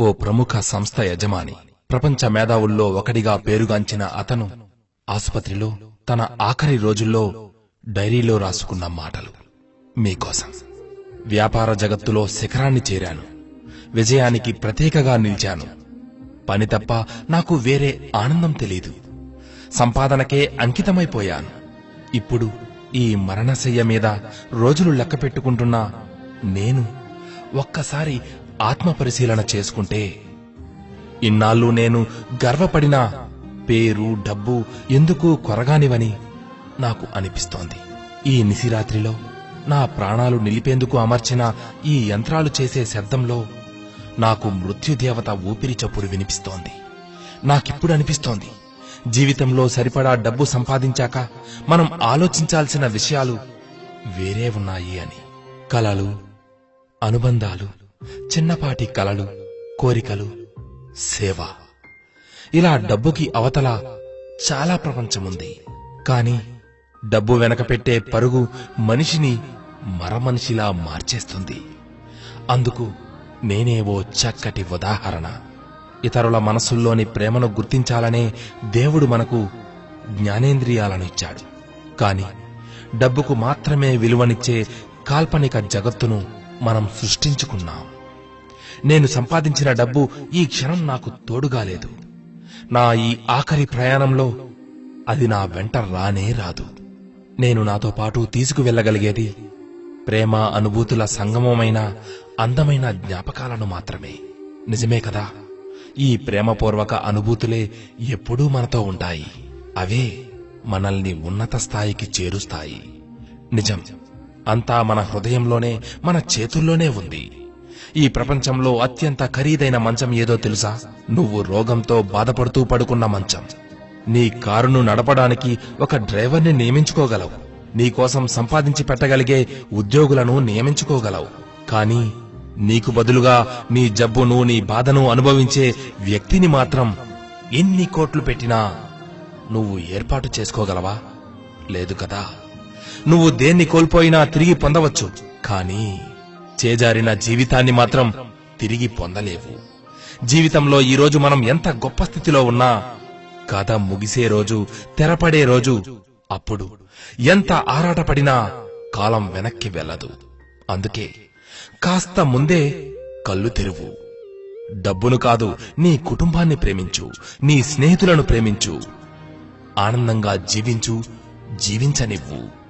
ఓ ప్రముఖ సంస్థ యజమాని, ప్రపంచ మేధావుల్లో ఒకడిగా పేరుగాంచిన అతను ఆసుపత్రిలో తన ఆఖరి రోజుల్లో డైరీలో రాసుకున్న మాటలు మీకోసం. వ్యాపార జగత్తులో శిఖరాన్ని చేరాను. విజయానికి ప్రతీకగా నిలిచాను. పని తప్ప నాకు వేరే ఆనందం తెలీదు. సంపాదనకే అంకితమైపోయాను. ఇప్పుడు ఈ మరణశయ్య మీద రోజులు లెక్క పెట్టుకుంటున్నా నేను ఒక్కసారి ఆత్మపరిశీలన చేసుకుంటే, ఇన్నాళ్ళు నేను గర్వపడిన పేరు డబ్బు ఎందుకు కొరగానివని నాకు అనిపిస్తోంది. ఈ నిశిరాత్రిలో నా ప్రాణాలు నిలిపేందుకు అమర్చిన ఈ యంత్రాలు చేసే శబ్దంలో నాకు మృత్యుదేవత ఊపిరి చప్పుడు వినిపిస్తోంది. నాకిప్పుడు అనిపిస్తోంది, జీవితంలో సరిపడా డబ్బు సంపాదించాక మనం ఆలోచించాల్సిన విషయాలు వేరే ఉన్నాయి అని. కలలు, అనుబంధాలు, చిన్నపాటి కలలు, కోరికలు, సేవ, ఇలా డబ్బుకి అవతల చాలా ప్రపంచముంది. కాని డబ్బు వెనక పెట్టే పరుగు మనిషిని మరమనిషిలా మార్చేస్తుంది. అందుకు నేనే ఓ చక్కటి ఉదాహరణ. ఇతరుల మనసుల్లోని ప్రేమను గుర్తించాలనే దేవుడు మనకు జ్ఞానేంద్రియాలను ఇచ్చాడు. కాని డబ్బుకు మాత్రమే విలువనిచ్చే కాల్పనిక జగత్తును మనం సృష్టించుకున్నాం. నేను సంపాదించిన డబ్బు ఈ క్షణం నాకు తోడుగా లేదు. నా ఈ ఆఖరి ప్రయాణంలో అది నా వెంట రానే రాదు. నేను నాతో పాటు తీసుకువెళ్లగలిగేది ప్రేమ అనుభూతుల సంగమమైన అందమైన జ్ఞాపకాలను మాత్రమే. నిజమే కదా? ఈ ప్రేమపూర్వక అనుభూతులే ఎప్పుడూ మనతో ఉంటాయి. అవే మనల్ని ఉన్నత స్థాయికి చేరుస్తాయి. నిజం అంతా మన హృదయంలోనే, మన చేతుల్లోనే ఉంది. ఈ ప్రపంచంలో అత్యంత ఖరీదైన మంచం ఏదో తెలుసా? నువ్వు రోగంతో బాధపడుతూ పడుకున్న మంచం. నీ కారును నడపడానికి ఒక డ్రైవర్ని నియమించుకోగలవు. నీకోసం సంపాదించి పెట్టగలిగే ఉద్యోగులను నియమించుకోగలవు. కానీ నీకు బదులుగా నీ జబ్బును, నీ బాధను అనుభవించే వ్యక్తిని మాత్రం ఎన్ని కోట్లు పెట్టినా నువ్వు ఏర్పాటు చేసుకోగలవా? లేదు కదా. నువ్వు దేన్ని కోల్పోయినా తిరిగి పొందవచ్చు, కానీ చేజారిన జీవితాన్ని మాత్రం తిరిగి పొందలేవు. జీవితంలో ఈరోజు మనం ఎంత గొప్ప స్థితిలో ఉన్నా, కథ ముగిసే రోజు, తెరపడే రోజు, అప్పుడు ఎంత ఆరాటపడినా కాలం వెనక్కి వెళ్ళదు. అందుకే కాస్త ముందే కళ్ళు తెరువు. డబ్బును కాదు, నీ కుటుంబాన్ని ప్రేమించు, నీ స్నేహితులను ప్రేమించు, ఆనందంగా జీవించు, జీవించనివ్వు.